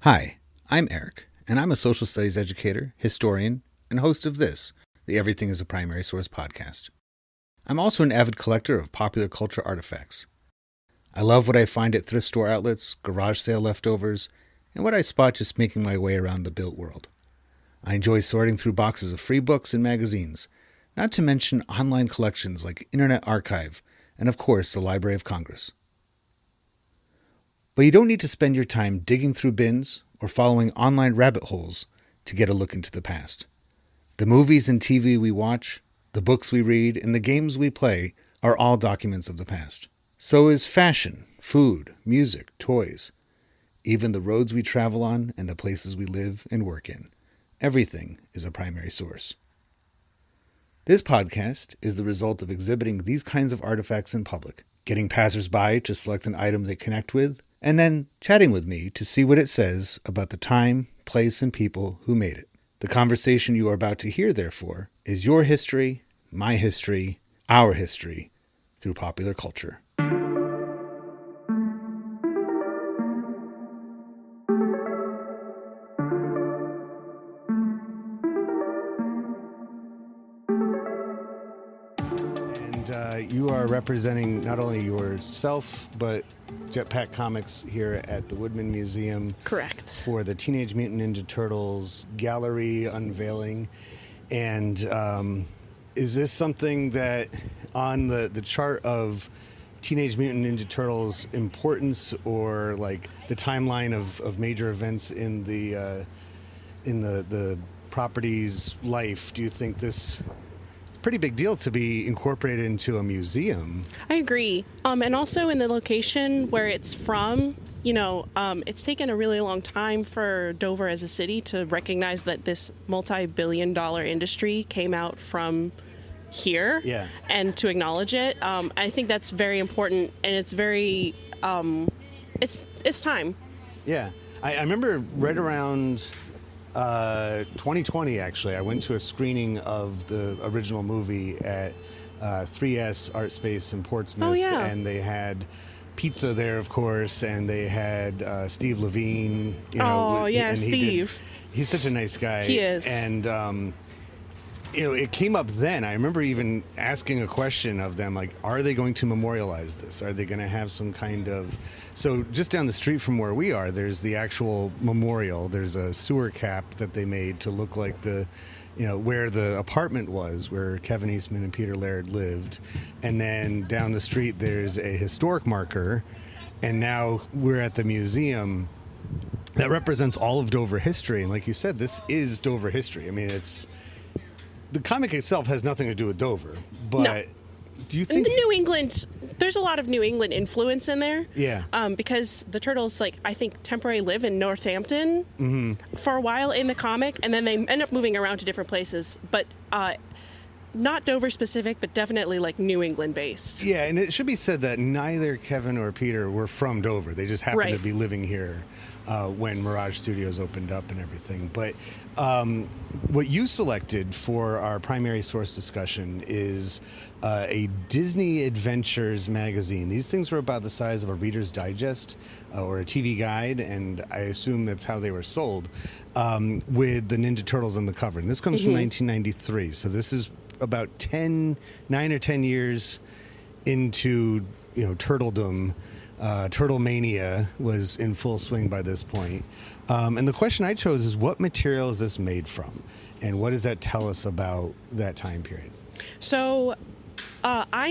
Hi, I'm Eric, and I'm a social studies educator, historian, and host of this, the Everything is a Primary Source podcast. I'm also an avid collector of popular culture artifacts. I love what I find at thrift store outlets, garage sale leftovers, and what I spot just making my way around the built world. I enjoy sorting through boxes of free books and magazines, not to mention online collections like Internet Archive, and of course the Library of Congress. But you don't need to spend your time digging through bins or following online rabbit holes to get a look into the past. The movies and TV we watch, the books we read, and the games we play are all documents of the past. So is fashion, food, music, toys, even the roads we travel on and the places we live and work in. Everything is a primary source. This podcast is the result of exhibiting these kinds of artifacts in public, getting passersby to select an item they connect with, and then chatting with me to see what it says about the time, place, and people who made it. The conversation you are about to hear, therefore, is your history, my history, our history, through popular culture. You are representing not only yourself, but Jetpack Comics here at the Woodman Museum. Correct. For the Teenage Mutant Ninja Turtles gallery unveiling. And is this something that on the chart of Teenage Mutant Ninja Turtles importance, or like the timeline of major events in the property's life, do you think this pretty big deal to be incorporated into a museum? I agree. And also in the location where it's from, it's taken a really long time for Dover as a city to recognize that this multi-billion-dollar industry came out from here. Yeah. And to acknowledge it. I think that's very important, and it's very, it's time. Yeah. I remember right around 2020, actually, I went to a screening of the original movie at 3S Art Space in Portsmouth. Oh, yeah. And they had pizza there, of course, and they had Steve Levine. And Steve. He's such a nice guy. He is. And, it came up then. I remember even asking a question of them, like, are they going to memorialize this? Are they going to have some kind of... So just down the street from where we are, there's the actual memorial. There's a sewer cap that they made to look like where the apartment was, where Kevin Eastman and Peter Laird lived. And then down the street, there's a historic marker. And now we're at the museum that represents all of Dover history. And like you said, this is Dover history. I mean, the comic itself has nothing to do with Dover, but No. Do you think... New England, there's a lot of New England influence in there. Yeah. Because the Turtles, I think, temporarily live in Northampton for a while in the comic, and then they end up moving around to different places, but not Dover specific, but definitely New England based. Yeah, and it should be said that neither Kevin or Peter were from Dover. They just happened to be living here when Mirage Studios opened up and everything. But what you selected for our primary source discussion is a Disney Adventures magazine. These things were about the size of a Reader's Digest or a TV guide, and I assume that's how they were sold, with the Ninja Turtles on the cover. And this comes from 1993, so this is about 9 or 10 years into turtledom. Turtle Mania was in full swing by this point. And the question I chose is, what material is this made from? And what does that tell us about that time period? So I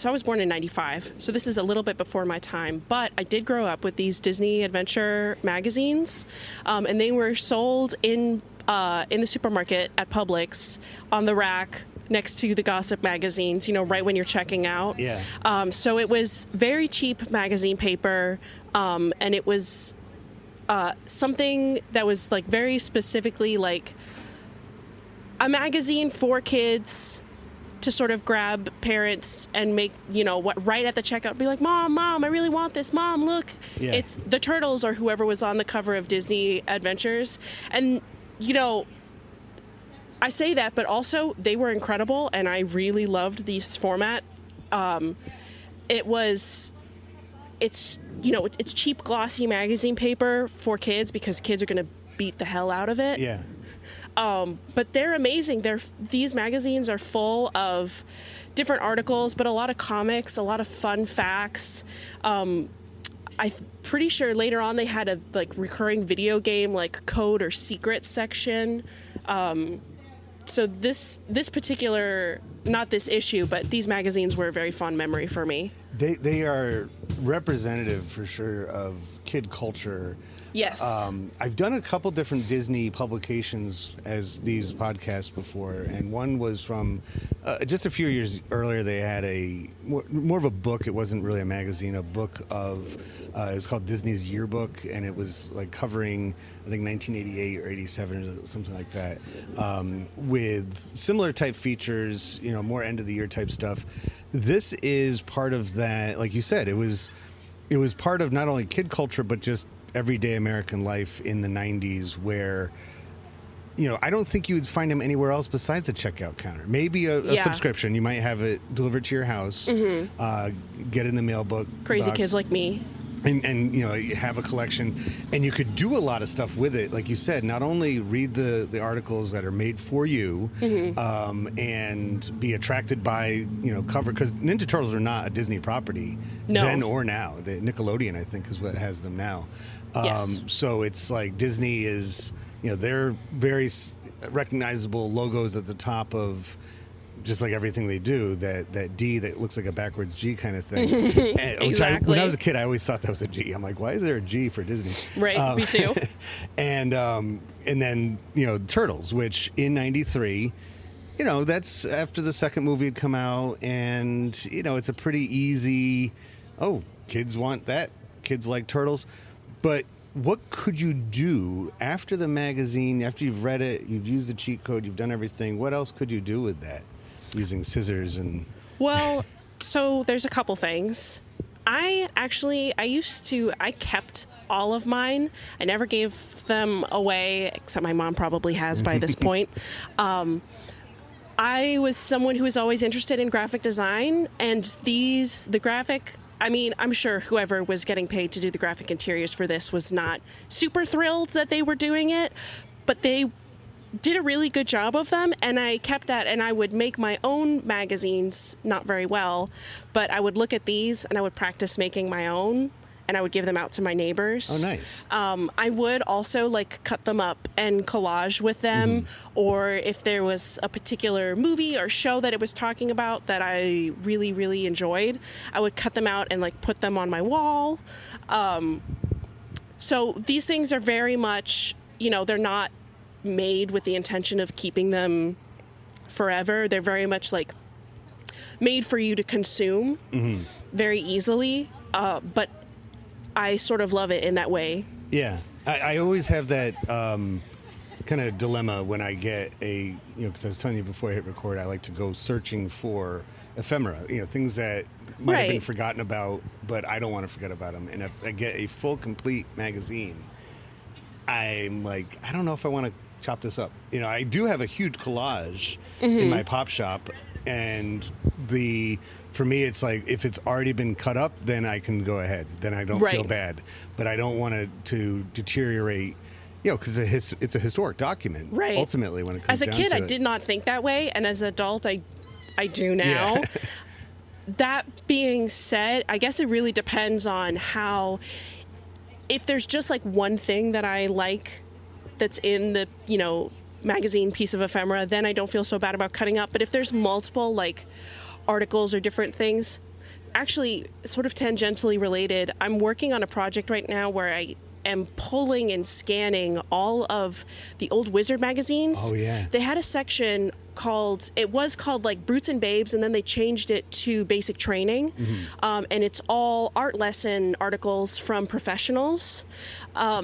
was born in 95, so this is a little bit before my time, but I did grow up with these Disney Adventure magazines, and they were sold in the supermarket at Publix on the rack next to the gossip magazines, right when you're checking out. Yeah. So it was very cheap magazine paper, and it was something that was very specifically a magazine for kids to sort of grab parents and make, right at the checkout, be like, Mom, I really want this. Mom, look. Yeah. It's the Turtles or whoever was on the cover of Disney Adventures. And, I say that, but also they were incredible, and I really loved this format. It was it's it's cheap, glossy magazine paper for kids because kids are going to beat the hell out of it. Yeah. But they're amazing. These magazines are full of different articles, but a lot of comics, a lot of fun facts. I'm pretty sure later on they had a recurring video game code or secret section. So this particular, not this issue, but these magazines were a very fond memory for me. They are representative for sure of kid culture. Yes. I've done a couple different Disney publications as these podcasts before, and one was from just a few years earlier. They had a more of a book. It wasn't really a magazine, a book of it's called Disney's Yearbook, and it was covering I think 1988 or 87 or something like that, with similar type features, more end of the year type stuff. This is part of that, like you said, it was part of not only kid culture but just everyday American life in the 90s, where I don't think you would find them anywhere else besides a checkout counter. Maybe a subscription. You might have it delivered to your house, get in the mail book. Crazy box, kids like me. And you have a collection, and you could do a lot of stuff with it. Like you said, not only read the articles that are made for you, and be attracted by cover, because Ninja Turtles are not a Disney property then or now. The Nickelodeon, I think, is what has them now. Yes. So it's like Disney is, they're very recognizable logos at the top of just like everything they do, that D that looks like a backwards G kind of thing. Exactly. When I was a kid, I always thought that was a G. I'm like, why is there a G for Disney? Right, me too. And then, Turtles, which in 93, that's after the second movie had come out, and, it's a pretty easy, kids want that. Kids like Turtles. But what could you do after the magazine, after you've read it, you've used the cheat code, you've done everything, what else could you do with that? Using scissors and... Well, so there's a couple things. I kept all of mine. I never gave them away, except my mom probably has by this point. I was someone who was always interested in graphic design, and I'm sure whoever was getting paid to do the graphic interiors for this was not super thrilled that they were doing it, but they did a really good job of them, and I kept that, and I would make my own magazines, not very well, but I would look at these and I would practice making my own, and I would give them out to my neighbors. Oh, nice. I would also cut them up and collage with them, or if there was a particular movie or show that it was talking about that I really, really enjoyed, I would cut them out and put them on my wall. So these things are very much, they're not made with the intention of keeping them forever. They're very much made for you to consume very easily, but I sort of love it in that way. Yeah. I always have that kind of dilemma when I get because I was telling you before I hit record, I like to go searching for ephemera, things that might have been forgotten about, but I don't want to forget about them. And if I get a full, complete magazine, I'm like, I don't know if I want to chop this up. I do have a huge collage in my pop shop, and for me, it's if it's already been cut up, then I can go ahead. Then I don't feel bad. But I don't want it to deteriorate, because it's a historic document. Right. Ultimately, when it comes down to it. As a kid, I did not think that way, and as an adult, I do now. Yeah. That being said, I guess it really depends on how. If there's just one thing that I like that's in the magazine piece of ephemera, then I don't feel so bad about cutting up. But if there's multiple articles or different things, actually sort of tangentially related, I'm working on a project right now where I am pulling and scanning all of the old Wizard magazines. Oh, yeah. They had a section called Brutes and Babes, and then they changed it to Basic Training. And it's all art lesson articles from professionals.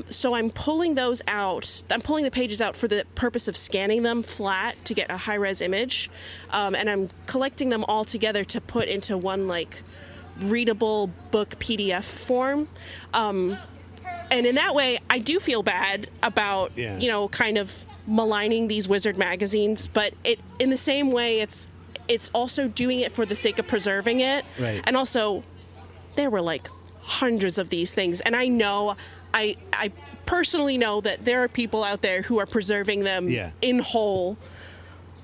So I'm pulling those out. I'm pulling the pages out for the purpose of scanning them flat to get a high-res image. And I'm collecting them all together to put into one readable book PDF form. And in that way, I do feel bad about, kind of maligning these Wizard magazines. But in the same way, it's also doing it for the sake of preserving it. Right. And also, there were hundreds of these things, and I know, I personally know that there are people out there who are preserving them in whole.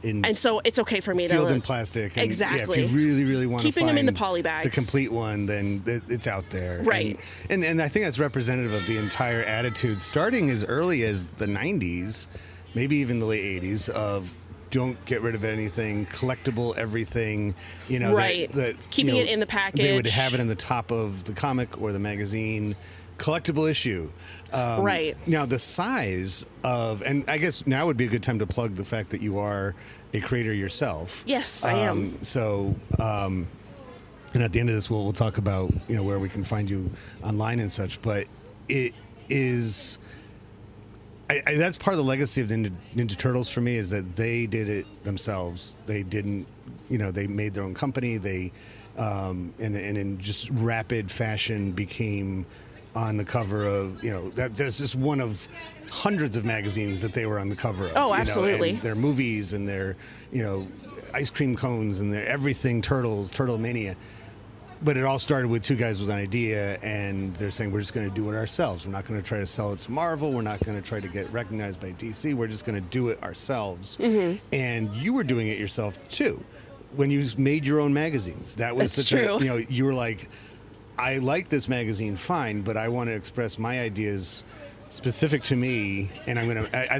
And so it's okay for me sealed in plastic. And exactly. Yeah, if you really, really want to keeping them in the poly bags, the complete one, then it's out there. Right. And I think that's representative of the entire attitude, starting as early as the 90s, maybe even the late 80s, of don't get rid of anything, collectible everything. You know, right. Keeping it in the package. They would have it in the top of the comic or the magazine. Collectible issue. Right. Now, the size of, and I guess now would be a good time to plug the fact that you are a creator yourself. Yes, I am. So, and at the end of this, we'll talk about, you know, where we can find you online and such. But it is, that's part of the legacy of Ninja Turtles for me, is that they did it themselves. They didn't, you know, they made their own company. They, and in just rapid fashion became on the cover of, you know, there's just one of hundreds of magazines that they were on the cover of. Oh, absolutely. You know, and their movies and their, you know, ice cream cones and their everything, Turtles, Turtle Mania. But it all started with two guys with an idea, and they're saying, we're just going to do it ourselves. We're not going to try to sell it to Marvel. We're not going to try to get recognized by DC. We're just going to do it ourselves. Mm-hmm. And you were doing it yourself, too, when you made your own magazines. That was That's such true. you know, you were like, I like this magazine fine, but I want to express my ideas specific to me, and I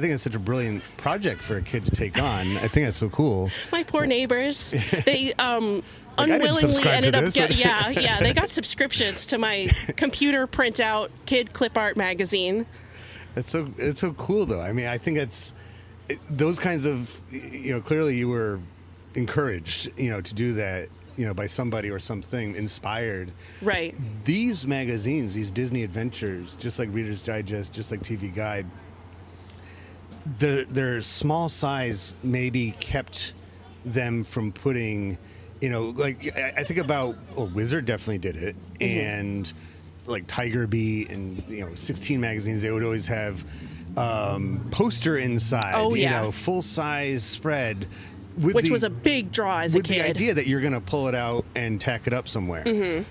think it's such a brilliant project for a kid to take on. I think that's so cool. My poor neighbors, they unwillingly ended up they got subscriptions to my computer printout kid clip art magazine. It's so cool, though. I mean, I think those kinds of, you know, clearly you were encouraged, you know, to do that, you know, by somebody or something, inspired. Right. These magazines, these Disney adventures, just like Reader's Digest, just like TV Guide, their small size maybe kept them from putting, you know, like I think about, Wizard definitely did it, and like Tiger Beat and, you know, 16 magazines, they would always have poster inside, you know, full size spread. Which was a big draw as a kid. With the idea that you're going to pull it out and tack it up somewhere. Mm-hmm.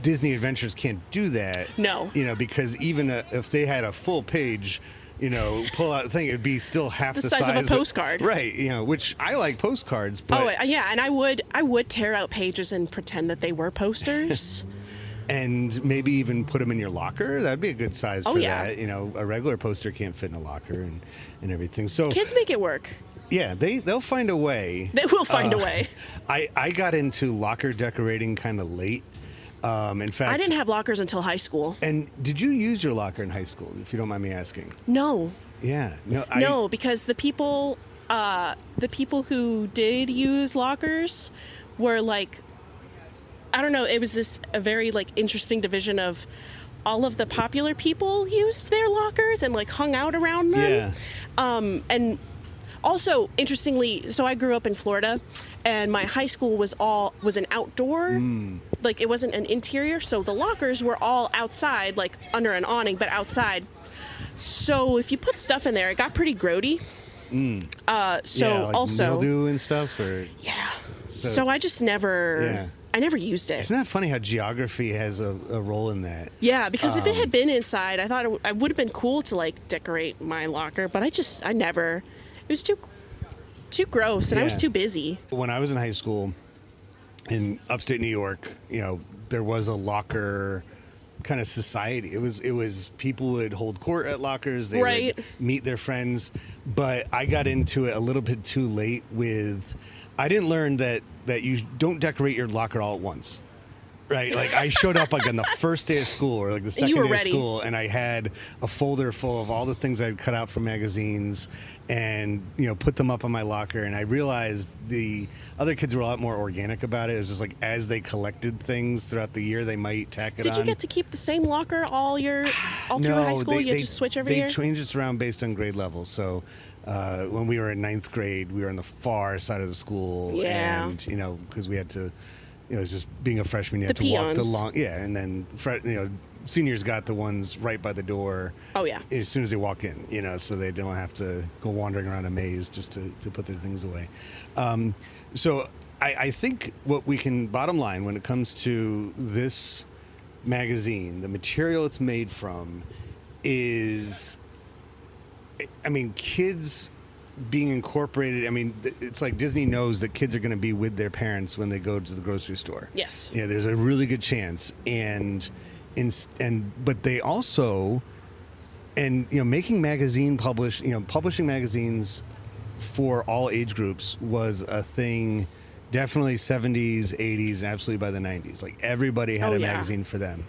Disney Adventures can't do that. No. You know, because even if they had a full page, you know, pull out thing, it'd be still half the size of a postcard. Right. You know, which I like postcards. But yeah, and I would tear out pages and pretend that they were posters. And maybe even put them in your locker. That'd be a good size for that. You know, a regular poster can't fit in a locker and everything. So kids make it work. Yeah, they'll find a way. They will find a way. I got into locker decorating kind of late. In fact, I didn't have lockers until high school. And did you use your locker in high school, if you don't mind me asking? No. Yeah. No, because the people who did use lockers were like, I don't know, it was a very like interesting division of all of the popular people used their lockers and like hung out around them. Yeah. And also, interestingly, so I grew up in Florida, and my high school was an outdoor, like it wasn't an interior, so the lockers were all outside, like under an awning, but outside. So if you put stuff in there, it got pretty grody. Like also mildew and stuff, or so I just never. I never used it. Isn't that funny how geography has a role in that? Yeah, because if it had been inside, I thought it would have been cool to like decorate my locker, but I never. It was too gross, and I was too busy. When I was in high school in upstate New York, you know, there was a locker kind of society. It was people would hold court at lockers. They would meet their friends. But I got into it a little bit too late I didn't learn that you don't decorate your locker all at once. Right, like I showed up like on the first day of school or like the second day of school, and I had a folder full of all the things I'd cut out from magazines, and you know, put them up on my locker. And I realized the other kids were a lot more organic about it. It was just like as they collected things throughout the year, they might tack it on. Did you get to keep the same locker all through high school? You had to switch every year? They changed us around based on grade level. So when we were in 9th grade, we were on the far side of the school, and you know, because we had to. You know, just being a freshman, you have to walk the long, and then seniors got the ones right by the door. Oh yeah. As soon as they walk in, you know, so they don't have to go wandering around a maze just to put their things away. So I think what we can bottom line when it comes to this magazine, the material it's made from is, I mean, kids being incorporated. I mean, it's like Disney knows that kids are going to be with their parents when they go to the grocery store. Yes. Yeah, there's a really good chance. But they also, making publishing magazines for all age groups was a thing. Definitely 70s, 80s, absolutely by the 90s. Like everybody had a magazine for them.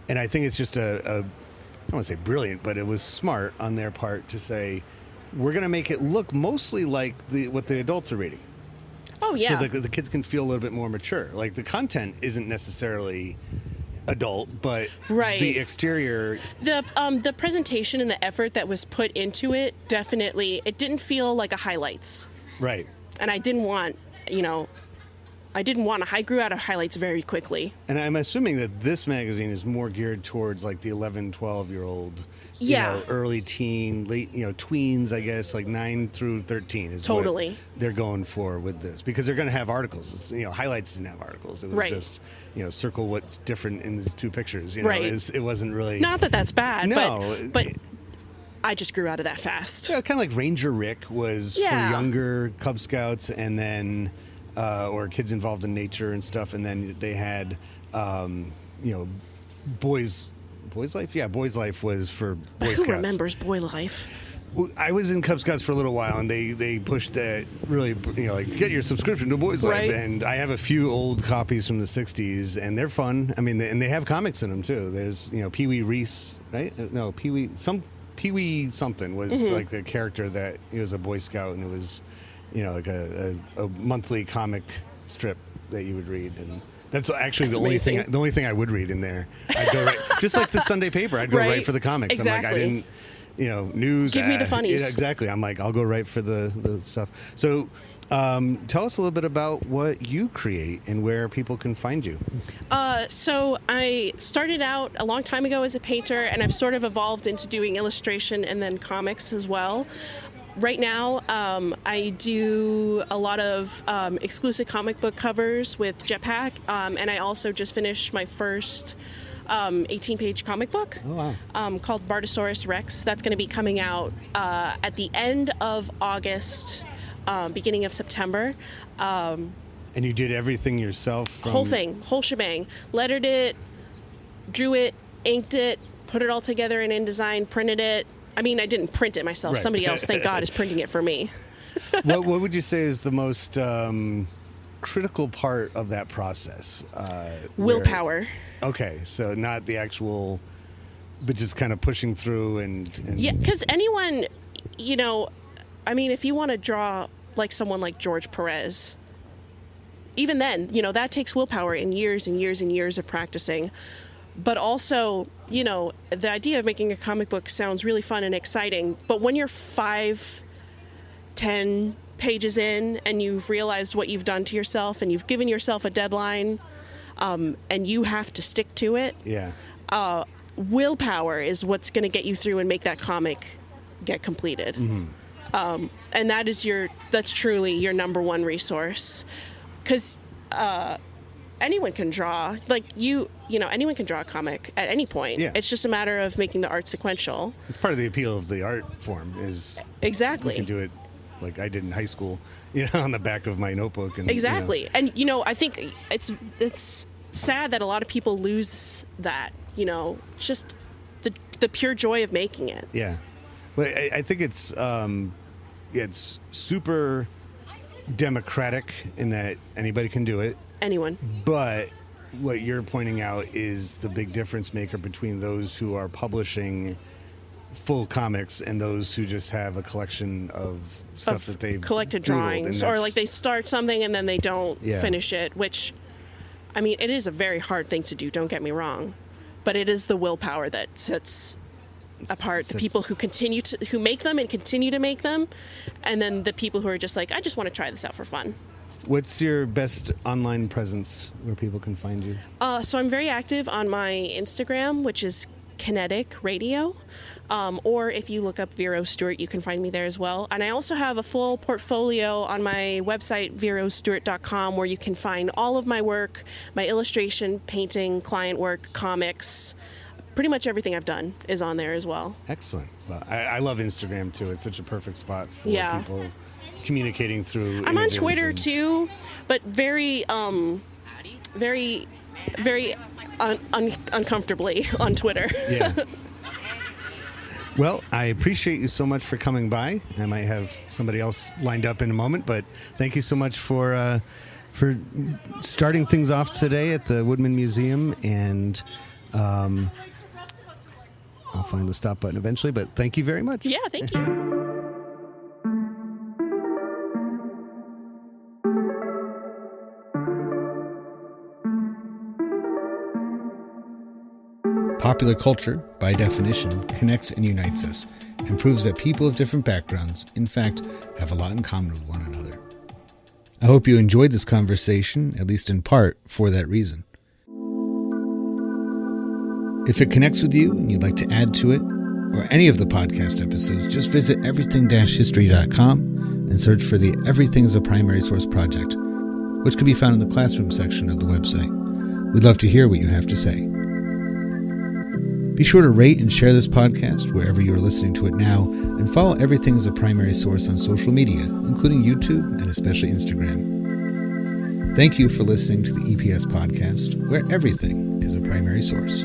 And I think it's just I don't want to say brilliant, but it was smart on their part to say, we're going to make it look mostly like what the adults are reading. Oh, yeah. So the kids can feel a little bit more mature. Like the content isn't necessarily adult, but the exterior, the presentation and the effort that was put into it, definitely, it didn't feel like a highlights. Right. And I didn't want, I grew out of highlights very quickly. And I'm assuming that this magazine is more geared towards like the 11, 12-year-old, early teen, late, tweens, I guess, like 9 through 13 is totally what they're going for with this, because they're going to have articles. It's, highlights didn't have articles. It was just, circle what's different in these two pictures. It wasn't really. Not that that's bad. No. But I just grew out of that fast. Yeah, kind of like Ranger Rick was for younger Cub Scouts, and then or kids involved in nature and stuff, and then they had Boys Life. Yeah, Boys Life was for Boy Scouts. Who remembers Boy Life? I was in Cub Scouts for a little while, and they pushed that really, like get your subscription to Boys Life. And I have a few old copies from the '60s, and they're fun. I mean, and they have comics in them too. There's Pee Wee Reese, right? No, Pee Wee something was like the character that he was a Boy Scout, and it was like a monthly comic strip that you would read, and that's actually the only thing I would read in there. I'd go right, just like the Sunday paper. I'd go right for the comics. Exactly. I'm like, I didn't. News. Give me the funnies. Yeah, exactly. I'm like, I'll go right for the stuff. So tell us a little bit about what you create and where people can find you. So I started out a long time ago as a painter, and I've sort of evolved into doing illustration and then comics as well. Right now, I do a lot of exclusive comic book covers with Jetpack, and I also just finished my first 18-page comic book called Bartosaurus Rex. That's going to be coming out at the end of August, beginning of September. And you did everything yourself? Whole shebang. Lettered it, drew it, inked it, put it all together in InDesign, printed it. I mean, I didn't print it myself. Right. Somebody else, thank God, is printing it for me. What would you say is the most critical part of that process? Willpower. Okay, so not the actual, but just kind of pushing through and yeah, because anyone, if you want to draw like someone like George Perez, even then, that takes willpower and years and years and years of practicing. But also, the idea of making a comic book sounds really fun and exciting, but when you're 5, 10 pages in and you've realized what you've done to yourself and you've given yourself a deadline, and you have to stick to it. Yeah. Willpower is what's going to get you through and make that comic get completed. Mm-hmm. And that's truly your number one resource, because anyone can draw. Like anyone can draw a comic at any point. Yeah. It's just a matter of making the art sequential. It's part of the appeal of the art form is exactly you can do it like I did in high school. On the back of my notebook. And, exactly. And, I think it's sad that a lot of people lose that, just the pure joy of making it. Yeah. But I think it's super democratic in that anybody can do it. Anyone. But what you're pointing out is the big difference maker between those who are publishing full comics and those who just have a collection of stuff that they've collected drawings, or like they start something and then they don't finish it, which it is a very hard thing to do, don't get me wrong, but it is the willpower that sets apart the people who make them and continue to make them, and then the people who are just like, I just want to try this out for fun. What's your best online presence where people can find you? So I'm very active on my Instagram, which is Kinetic Radio. Or if you look up Vero Stewart, you can find me there as well. And I also have a full portfolio on my website, verostewart.com, where you can find all of my work, my illustration, painting, client work, comics. Pretty much everything I've done is on there as well. Excellent. Well, I love Instagram, too. It's such a perfect spot for people communicating through I'm on Twitter, too, but very uncomfortably on Twitter. Yeah. Well, I appreciate you so much for coming by. I might have somebody else lined up in a moment, but thank you so much for starting things off today at the Woodman Museum. And I'll find the stop button eventually, but thank you very much. Yeah, thank you. Popular culture, by definition, connects and unites us, and proves that people of different backgrounds, in fact, have a lot in common with one another. I hope you enjoyed this conversation, at least in part, for that reason. If it connects with you and you'd like to add to it, or any of the podcast episodes, just visit everything-history.com and search for the Everything is a Primary Source project, which can be found in the classroom section of the website. We'd love to hear what you have to say. Be sure to rate and share this podcast wherever you are listening to it now, and follow Everything as a Primary Source on social media, including YouTube and especially Instagram. Thank you for listening to the EPS podcast, where everything is a primary source.